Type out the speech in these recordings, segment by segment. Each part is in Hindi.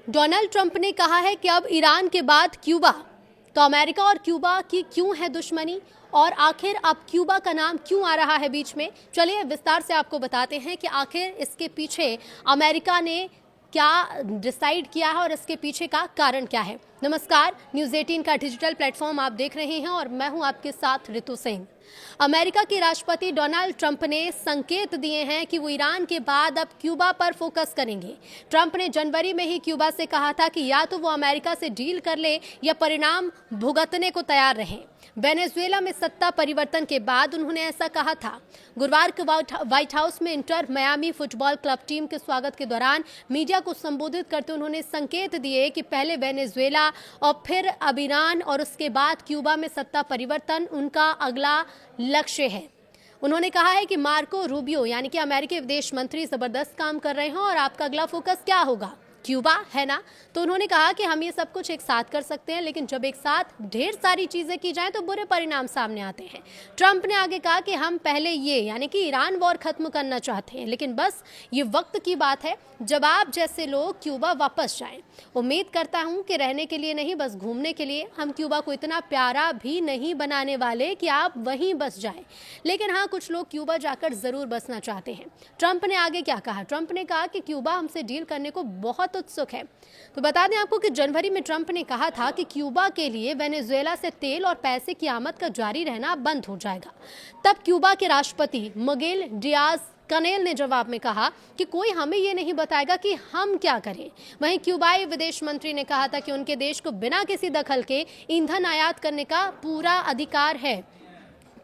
डोनाल्ड ट्रंप ने कहा है कि अब ईरान के बाद क्यूबा, तो अमेरिका और क्यूबा की क्यों है दुश्मनी और आखिर अब क्यूबा का नाम क्यों आ रहा है बीच में। चलिए विस्तार से आपको बताते हैं कि आखिर इसके पीछे अमेरिका ने क्या डिसाइड किया है और इसके पीछे का कारण क्या है। नमस्कार, न्यूज़ 18 का डिजिटल प्लेटफॉर्म आप देख रहे हैं और मैं हूं आपके साथ ऋतु सिंह। अमेरिका के राष्ट्रपति डोनाल्ड ट्रंप ने संकेत दिए हैं कि वो ईरान के बाद अब क्यूबा पर फोकस करेंगे। ट्रंप ने जनवरी में ही क्यूबा से कहा था कि या तो वो अमेरिका से डील कर ले या परिणाम भुगतने को तैयार रहें। वेनेजुएला में सत्ता परिवर्तन के बाद उन्होंने ऐसा कहा था। गुरुवार को व्हाइट हाउस में inter Miami football club team के स्वागत के दौरान मीडिया को संबोधित करते उन्होंने संकेत दिए कि पहले वेनेजुएला और फिर अब ईरान और उसके बाद क्यूबा में सत्ता परिवर्तन उनका अगला लक्ष्य है। उन्होंने कहा है कि मार्को रूबियो यानी कि अमेरिकी विदेश मंत्री जबरदस्त काम कर रहे हैं और आपका अगला फोकस क्या होगा, क्यूबा है ना। तो उन्होंने कहा कि हम ये सब कुछ एक साथ कर सकते हैं, लेकिन जब एक साथ ढेर सारी चीजें की जाएं तो बुरे परिणाम सामने आते हैं। ट्रंप ने आगे कहा कि हम पहले ये यानी कि ईरान वॉर खत्म करना चाहते हैं, लेकिन बस ये वक्त की बात है जब आप जैसे लोग क्यूबा वापस जाएं। उम्मीद करता हूं कि रहने के लिए नहीं, बस घूमने के लिए। हम क्यूबा को इतना प्यारा भी नहीं बनाने वाले कि आप वहीं बस जाएं, लेकिन हाँ, कुछ लोग क्यूबा जाकर जरूर बसना चाहते हैं। ट्रंप ने आगे क्या कहा? ट्रंप ने कहा कि क्यूबा हमसे डील करने को बहुत उत्सुक है। तो बता दें आपको कि जनवरी में ट्रंप ने कहा था कि क्यूबा के लिए वेनेजुएला से तेल और पैसे की आमद का जारी रहना बंद हो जाएगा। तब क्यूबा के राष्ट्रपति मिगेल डियाज कनेल ने जवाब में कहा कि कोई हमें ये नहीं बताएगा कि हम क्या करें। वहीं क्यूबाई विदेश मंत्री ने कहा था कि उनके देश को बिना किसी दखल के ईंधन आयात करने का पूरा अधिकार है।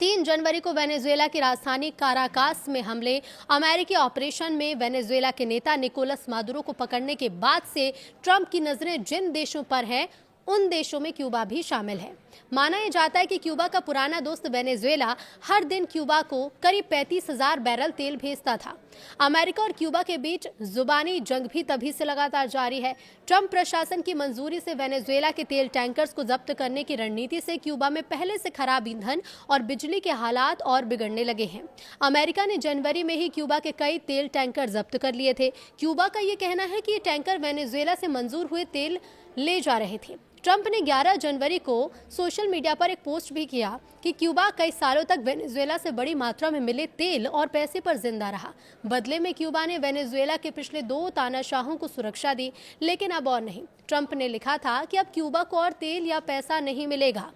3 जनवरी को वेनेजुएला की राजधानी काराकास में हमले, अमेरिकी ऑपरेशन में वेनेजुएला के नेता निकोलस मादुरो को पकड़ने के बाद से ट्रंप की नजरें जिन देशों पर हैं उन देशों में क्यूबा भी शामिल है। माना यह जाता है कि क्यूबा का पुराना दोस्त वेनेजुएला हर दिन क्यूबा को करीब 35,000 बैरल तेल भेजता था। अमेरिका और क्यूबा के बीच जुबानी जंग भी तभी से लगातार जारी है। ट्रंप प्रशासन की मंजूरी से वेनेजुएला के तेल टैंकर्स को जब्त करने की रणनीति से क्यूबा में पहले से खराब ईंधन और बिजली के हालात और बिगड़ने लगे हैं। अमेरिका ने जनवरी में ही क्यूबा के कई तेल टैंकर जब्त कर लिए थे। क्यूबा का ये कहना है कि ये टैंकर वेनेजुएला से मंजूर हुए तेल ले जा रहे थे। ट्रंप ने 11 जनवरी को सोशल मीडिया पर एक पोस्ट भी किया कि क्यूबा कई सालों तक वेनेजुएला से बड़ी मात्रा में मिले तेल और पैसे पर जिंदा रहा। बदले में क्यूबा ने वेनेजुएला के पिछले 2 तानाशाहों को सुरक्षा दी, लेकिन अब और नहीं। ट्रंप ने लिखा था कि अब क्यूबा को और तेल या पैसा नहीं मिलेगा।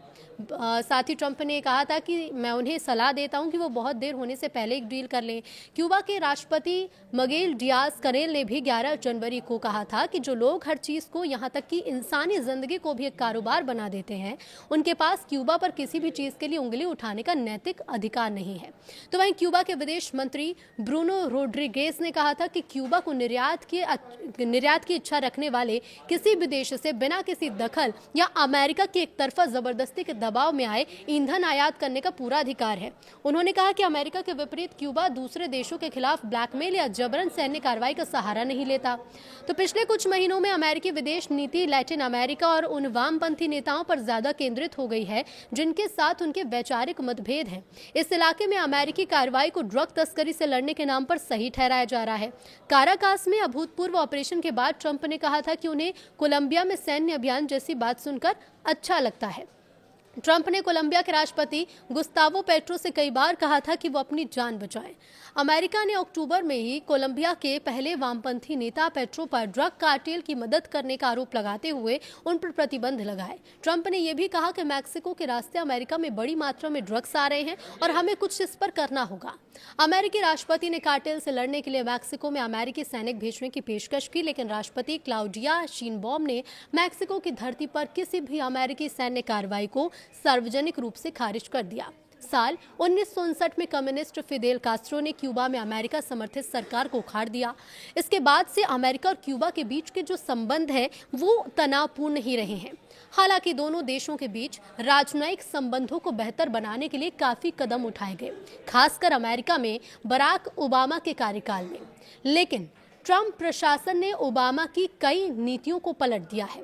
साथ ही ट्रंप ने कहा था कि मैं उन्हें सलाह देता हूं कि वो बहुत देर होने से पहले एक डील कर लें। क्यूबा के राष्ट्रपति मिगेल डियाज कनेल ने भी 11 जनवरी को कहा था कि जो लोग हर चीज़ को यहाँ तक कि इंसानी जिंदगी को भी एक कारोबार बना देते हैं, उनके पास क्यूबा पर किसी भी चीज़ के लिए उंगली उठाने का नैतिक अधिकार नहीं है। तो वहीं क्यूबा के विदेश मंत्री ब्रूनो रोड्रिगेज ने कहा था कि क्यूबा को निर्यात की इच्छा रखने वाले किसी भी देश से बिना किसी दखल या अमेरिका की एक तरफा जबरदस्ती के दबाव में आए ईंधन आयात करने का पूरा अधिकार है। उन्होंने कहा कि अमेरिका के विपरीत क्यूबा दूसरे देशों के खिलाफ ब्लैकमेल या जबरन सैन्य कार्रवाई का सहारा नहीं लेता। तो पिछले कुछ महीनों में अमेरिकी विदेश नीति लैटिन अमेरिका और उन वामपंथी नेताओं पर ज्यादा केंद्रित हो गई है जिनके साथ उनके वैचारिक मतभेद हैं। इस इलाके में अमेरिकी कार्रवाई को ड्रग तस्करी से लड़ने के नाम पर सही ठहराया जा रहा है। काराकास में अभूतपूर्व ऑपरेशन के बाद ट्रंप ने कहा था कि उन्हें कोलंबिया में सैन्य अभियान जैसी बात सुनकर अच्छा लगता है। ट्रंप ने कोलंबिया के राष्ट्रपति गुस्तावो पेट्रो से कई बार कहा था कि वो अपनी जान बचाएं। अमेरिका ने अक्टूबर में ही कोलंबिया के पहले वामपंथी नेता पेट्रो पर ड्रग कार्टेल की मदद करने का आरोप लगाते हुए उन पर प्रतिबंध लगाए। ट्रंप ने यह भी कहा कि मैक्सिको के रास्ते अमेरिका में बड़ी मात्रा में ड्रग्स आ रहे हैं और हमें कुछ इस पर करना होगा। अमेरिकी राष्ट्रपति ने कार्टेल से लड़ने के लिए मैक्सिको में अमेरिकी सैनिक भेजने की पेशकश की, लेकिन राष्ट्रपति क्लाउडिया शीनबॉम ने मैक्सिको की धरती पर किसी भी अमेरिकी सैन्य कार्रवाई को सार्वजनिक रूप से खारिज कर दिया। साल 1959 में कम्युनिस्ट फिदेल कास्ट्रो ने क्यूबा में अमेरिका समर्थित सरकार को उखाड़ दिया। इसके बाद से अमेरिका और क्यूबा के बीच के जो संबंध है वो तनावपूर्ण ही रहे हैं। हालांकि दोनों देशों के बीच राजनयिक संबंधों को बेहतर बनाने के लिए काफी कदम उठाए गए, खासकर अमेरिका में बराक ओबामा के कार्यकाल में। लेकिन ट्रंप प्रशासन ने ओबामा की कई नीतियों को पलट दिया है।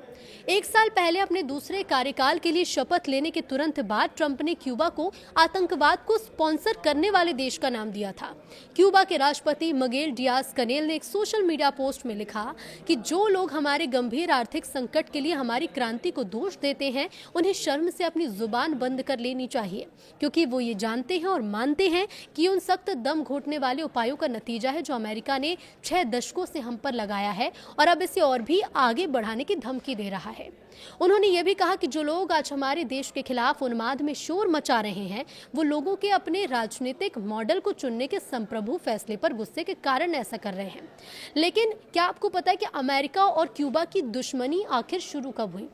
एक साल पहले अपने दूसरे कार्यकाल के लिए शपथ लेने के तुरंत बाद ट्रंप ने क्यूबा को आतंकवाद को स्पॉन्सर करने वाले देश का नाम दिया था। क्यूबा के राष्ट्रपति मिगेल डियाज कनेल ने एक सोशल मीडिया पोस्ट में लिखा कि जो लोग हमारे गंभीर आर्थिक संकट के लिए हमारी क्रांति को दोष देते हैं, उन्हें शर्म से अपनी जुबान बंद कर लेनी चाहिए, क्योंकि वो ये जानते हैं और मानते हैं कि उन सख्त दम घोटने वाले उपायों का नतीजा है जो अमेरिका ने 6 दशकों से हम पर लगाया है और अब इसे और भी आगे बढ़ाने की धमकी दे रहा है। उन्होंने ये भी कहा कि जो लोग आज हमारे देश के खिलाफ उन्माद में शोर मचा रहे हैं, वो लोगों के अपने राजनीतिक मॉडल को चुनने के संप्रभु फैसले पर गुस्से के कारण ऐसा कर रहे हैं। लेकिन क्या आपको पता है कि अमेरिका और क्यूबा की दुश्मनी आखिर शुरू कब हुई?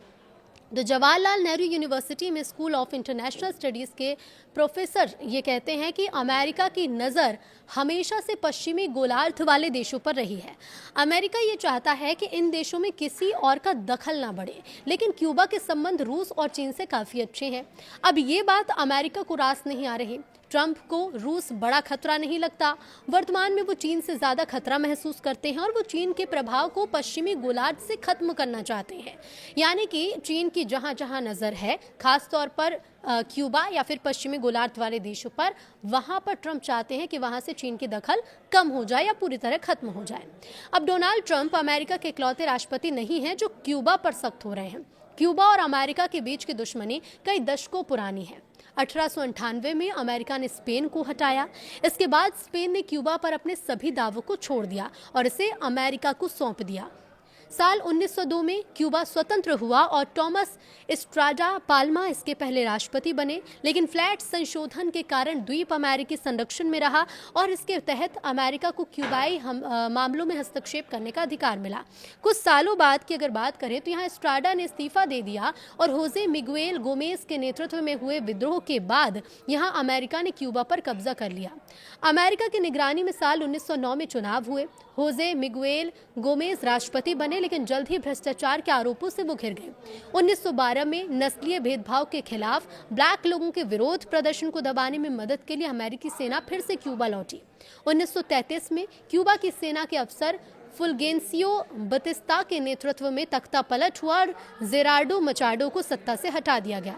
तो जवाहरलाल नेहरू यूनिवर्सिटी में स्कूल ऑफ इंटरनेशनल स्टडीज़ के प्रोफेसर ये कहते हैं कि अमेरिका की नज़र हमेशा से पश्चिमी गोलार्ध वाले देशों पर रही है। अमेरिका ये चाहता है कि इन देशों में किसी और का दखल ना बढ़े, लेकिन क्यूबा के संबंध रूस और चीन से काफ़ी अच्छे हैं। अब ये बात अमेरिका को रास नहीं आ रही। ट्रंप को रूस बड़ा खतरा नहीं लगता। वर्तमान में वो चीन से ज़्यादा खतरा महसूस करते हैं और वो चीन के प्रभाव को पश्चिमी गोलार्ध से खत्म करना चाहते हैं। यानी कि चीन की जहाँ जहाँ नज़र है, खास तौर पर क्यूबा या फिर पश्चिमी गोलार्ध वाले देशों पर, वहाँ पर ट्रंप चाहते हैं कि वहाँ से चीन की दखल कम हो जाए या पूरी तरह खत्म हो जाए। अब डोनाल्ड ट्रंप अमेरिका के इकलौते राष्ट्रपति नहीं हैं जो क्यूबा पर सख्त हो रहे हैं। क्यूबा और अमेरिका के बीच की दुश्मनी कई दशकों पुरानी है। 1898 में अमेरिका ने स्पेन को हटाया। इसके बाद स्पेन ने क्यूबा पर अपने सभी दावों को छोड़ दिया और इसे अमेरिका को सौंप दिया। साल 1902 में क्यूबा स्वतंत्र हुआ और टॉमस एस्ट्राडा पाल्मा इसके पहले राष्ट्रपति बने, लेकिन फ्लैट संशोधन के कारण द्वीप अमेरिकी संरक्षण में रहा और इसके तहत अमेरिका को क्यूबाई मामलों में हस्तक्षेप करने का अधिकार मिला। कुछ सालों बाद की अगर बात करें तो यहाँ एस्ट्राडा ने इस्तीफा दे दिया और होजे मिगुएल गोमेज के नेतृत्व में हुए विद्रोह के बाद यहाँ अमेरिका ने क्यूबा पर कब्जा कर लिया। अमेरिका की निगरानी में साल 1909 में चुनाव हुए। होजे मिगुएल गोमेज राष्ट्रपति बने, लेकिन जल्द ही भ्रष्टाचार के आरोपों से वो घिर गए। 1912 में नस्लीय भेदभाव के खिलाफ ब्लैक लोगों के विरोध प्रदर्शन को दबाने में मदद के लिए अमेरिकी सेना फिर से क्यूबा लौटी। 1933 में क्यूबा की सेना के अफसर फुलगेंसियो बतिस्ता के नेतृत्व में तख्ता पलट हुआ और जेरार्डो मचाडो को सत्ता से हटा दिया गया।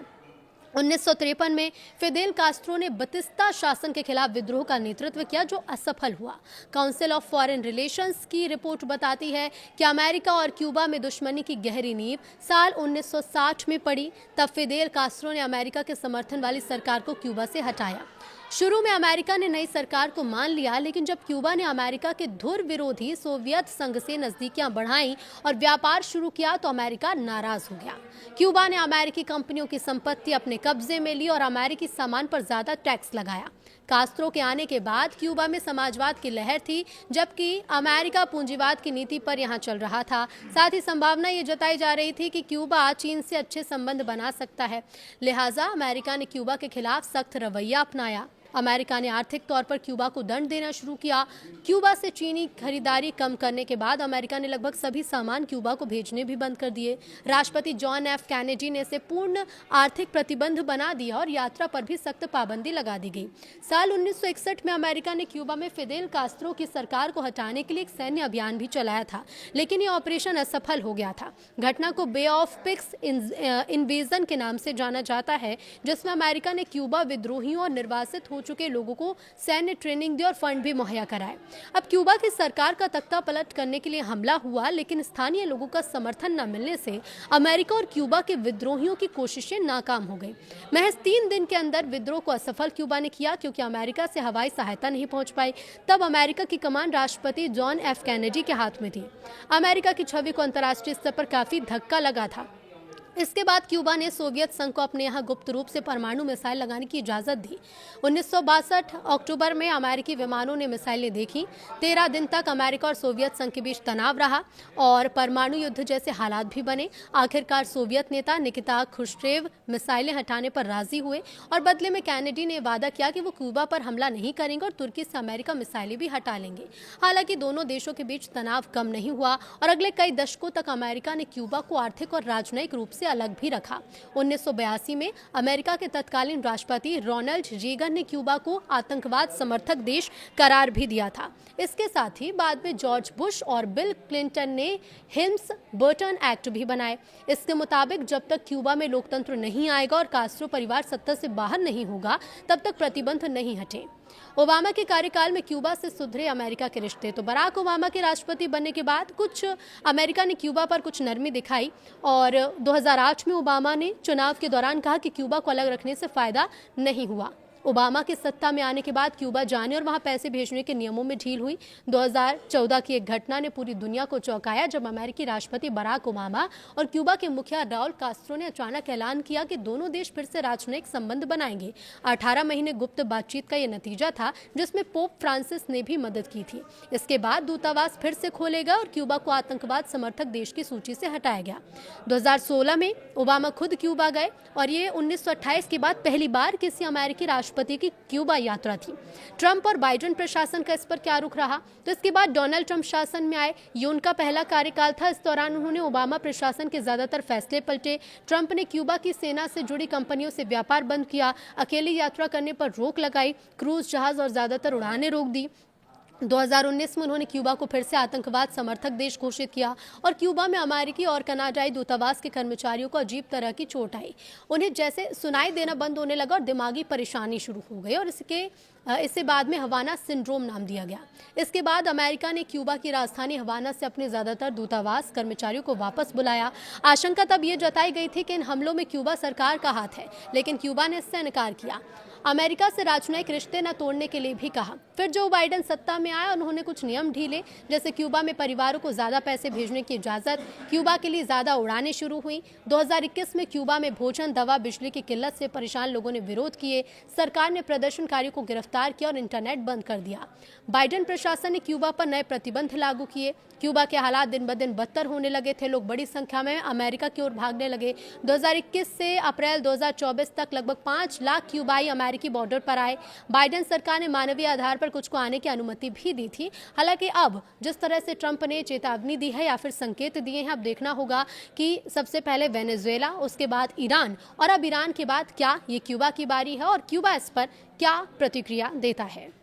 1953 में फिदेल कास्ट्रो ने बतिस्ता शासन के खिलाफ विद्रोह का नेतृत्व किया जो असफल हुआ। काउंसिल ऑफ फॉरेन रिलेशंस की रिपोर्ट बताती है कि अमेरिका और क्यूबा में दुश्मनी की गहरी नींव साल 1960 में पड़ी। तब फिदेल कास्ट्रो ने अमेरिका के समर्थन वाली सरकार को क्यूबा से हटाया। शुरू में अमेरिका ने नई सरकार को मान लिया, लेकिन जब क्यूबा ने अमेरिका के धुर विरोधी सोवियत संघ से नजदीकियां बढ़ाई और व्यापार शुरू किया तो अमेरिका नाराज हो गया। क्यूबा ने अमेरिकी कंपनियों की संपत्ति अपने कब्जे में ली और अमेरिकी सामान पर ज्यादा टैक्स लगाया। कास्त्रो के आने के बाद क्यूबा में समाजवाद की लहर थी, जबकि अमेरिका पूंजीवाद की नीति पर यहाँ चल रहा था। साथ ही संभावना ये जताई जा रही थी कि क्यूबा चीन से अच्छे संबंध बना सकता है। लिहाजा अमेरिका ने क्यूबा के खिलाफ सख्त रवैया अपनाया। अमेरिका ने आर्थिक तौर पर क्यूबा को दंड देना शुरू किया। क्यूबा से चीनी खरीदारी कम करने के बाद अमेरिका ने लगभग सभी सामान क्यूबा को भेजने भी बंद कर दिए। राष्ट्रपति जॉन एफ कैनेडी ने इसे पूर्ण आर्थिक प्रतिबंध बना दिया और यात्रा पर भी सख्त पाबंदी लगा दी गई। साल 1961 में अमेरिका ने क्यूबा में फिदेल कास्त्रो की सरकार को हटाने के लिए एक सैन्य अभियान भी चलाया था, लेकिन ये ऑपरेशन असफल हो गया था। घटना को बे ऑफ पिक्स इन्वेजन के नाम से जाना जाता है, जिसमें अमेरिका ने क्यूबा विद्रोहियों और निर्वासित चुके लोगों को सैन्य ट्रेनिंग दी और फंड भी मुहैया कराए। अब क्यूबा की सरकार का तख्ता पलट करने के लिए हमला हुआ, लेकिन स्थानीय लोगों का समर्थन न मिलने से अमेरिका और क्यूबा के विद्रोहियों की कोशिशें नाकाम हो गई। महज 3 दिन के अंदर विद्रोह को असफल क्यूबा ने किया, क्योंकि अमेरिका से हवाई सहायता नहीं पहुंच पाई। तब अमेरिका की कमान राष्ट्रपति जॉन एफ कैनेडी के हाथ में थी। अमेरिका की छवि को अंतर्राष्ट्रीय स्तर पर काफी धक्का लगा था। इसके बाद क्यूबा ने सोवियत संघ को अपने यहाँ गुप्त रूप से परमाणु मिसाइल लगाने की इजाज़त दी। 1962 अक्टूबर में अमेरिकी विमानों ने मिसाइलें देखी। 13 दिन तक अमेरिका और सोवियत संघ के बीच तनाव रहा और परमाणु युद्ध जैसे हालात भी बने। आखिरकार सोवियत नेता निकिता खुश्चेव मिसाइलें हटाने पर राजी हुए और बदले में कैनेडी ने वादा किया कि वो क्यूबा पर हमला नहीं करेंगे और तुर्की से अमेरिका मिसाइलें भी हटा लेंगे। हालांकि दोनों देशों के बीच तनाव कम नहीं हुआ और अगले कई दशकों तक अमेरिका ने क्यूबा को आर्थिक और राजनयिक रूप से अलग भी रखा। 1982 में अमेरिका के तत्कालीन राष्ट्रपति रोनाल्ड रीगन ने क्यूबा को आतंकवाद समर्थक देश करार भी दिया था। इसके साथ ही बाद में जॉर्ज बुश और बिल क्लिंटन ने हेल्म्स-बर्टन एक्ट भी बनाए। इसके मुताबिक जब तक क्यूबा में लोकतंत्र नहीं आएगा और कास्ट्रो परिवार सत्ता से बाहर नहीं होगा, तब तक प्रतिबंध नहीं हटे। ओबामा के कार्यकाल में क्यूबा से सुधरे अमेरिका के रिश्ते। तो बराक ओबामा के राष्ट्रपति बनने के बाद कुछ अमेरिका ने क्यूबा पर कुछ नरमी दिखाई और 2008 में ओबामा ने चुनाव के दौरान कहा कि क्यूबा को अलग रखने से फायदा नहीं हुआ। ओबामा के सत्ता में आने के बाद क्यूबा जाने और वहां पैसे भेजने के नियमों में ढील हुई। 2014 की एक घटना ने पूरी दुनिया को चौंकाया जब अमेरिकी राष्ट्रपति बराक ओबामा और क्यूबा के मुखिया राउल कास्ट्रो ने अचानक ऐलान किया कि दोनों देश फिर से राजनयिक संबंध बनाएंगे। 18 महीने गुप्त बातचीत का यह नतीजा था, जिसमें पोप फ्रांसिस ने भी मदद की थी। इसके बाद दूतावास फिर से खोले गए और क्यूबा को आतंकवाद समर्थक देश की सूची से हटाया गया। 2016 में ओबामा खुद क्यूबा गए और ये 1928 के बाद पहली बार किसी अमेरिकी राष्ट्रपति की क्यूबा यात्रा थी। ट्रंप और बाइडेन प्रशासन का इस पर क्या रुख रहा? तो इसके बाद डोनाल्ड ट्रंप शासन में आए। ये उनका पहला कार्यकाल था। इस दौरान उन्होंने ओबामा प्रशासन के ज्यादातर फैसले पलटे। ट्रंप ने क्यूबा की सेना से जुड़ी कंपनियों से व्यापार बंद किया, अकेले यात्रा करने पर रोक लगाई, क्रूज जहाज और ज्यादातर उड़ानें रोक दी। 2019 में उन्होंने क्यूबा को फिर से आतंकवाद समर्थक देश घोषित किया और क्यूबा में अमेरिकी और कनाडाई दूतावास के कर्मचारियों को अजीब तरह की चोट आई। उन्हें जैसे सुनाई देना बंद होने लगा और दिमागी परेशानी शुरू हो गई और इससे बाद में हवाना सिंड्रोम नाम दिया गया। इसके बाद अमेरिका ने क्यूबा की राजधानी हवाना से अपने ज्यादातर दूतावास कर्मचारियों को वापस बुलाया। आशंका तब ये जताई गई थी कि इन हमलों में क्यूबा सरकार का हाथ है, लेकिन क्यूबा ने इससे इनकार किया। अमेरिका से राजनयिक रिश्ते न तोड़ने के लिए भी कहा। फिर जो बाइडेन सत्ता में आया, उन्होंने कुछ नियम ढीले, जैसे क्यूबा में परिवारों को ज्यादा पैसे भेजने की इजाजत, क्यूबा के लिए ज्यादा उड़ानें शुरू हुई। 2021 में क्यूबा में भोजन, दवा, बिजली की किल्लत से परेशान लोगों ने विरोध किए। सरकार ने प्रदर्शनकारियों को गिरफ्तार किया और इंटरनेट बंद कर दिया। बाइडेन प्रशासन ने क्यूबा पर नए प्रतिबंध लागू किए। क्यूबा के हालात दिन ब दिन बदतर होने लगे थे। लोग बड़ी संख्या में अमेरिका की ओर भागने लगे। 2021 से अप्रैल 2024 तक लगभग 5 लाख क्यूबाई अमेरिकी बॉर्डर पर आए। बाइडेन सरकार ने मानवीय आधार पर कुछ को आने की अनुमति भी दी थी। हालांकि अब जिस तरह से ट्रंप ने चेतावनी दी है या फिर संकेत दिए हैं, अब देखना होगा कि सबसे पहले वेनेजुएला, उसके बाद ईरान और अब ईरान के बाद क्या ये क्यूबा की बारी है और क्यूबा इस पर क्या प्रतिक्रिया देता है।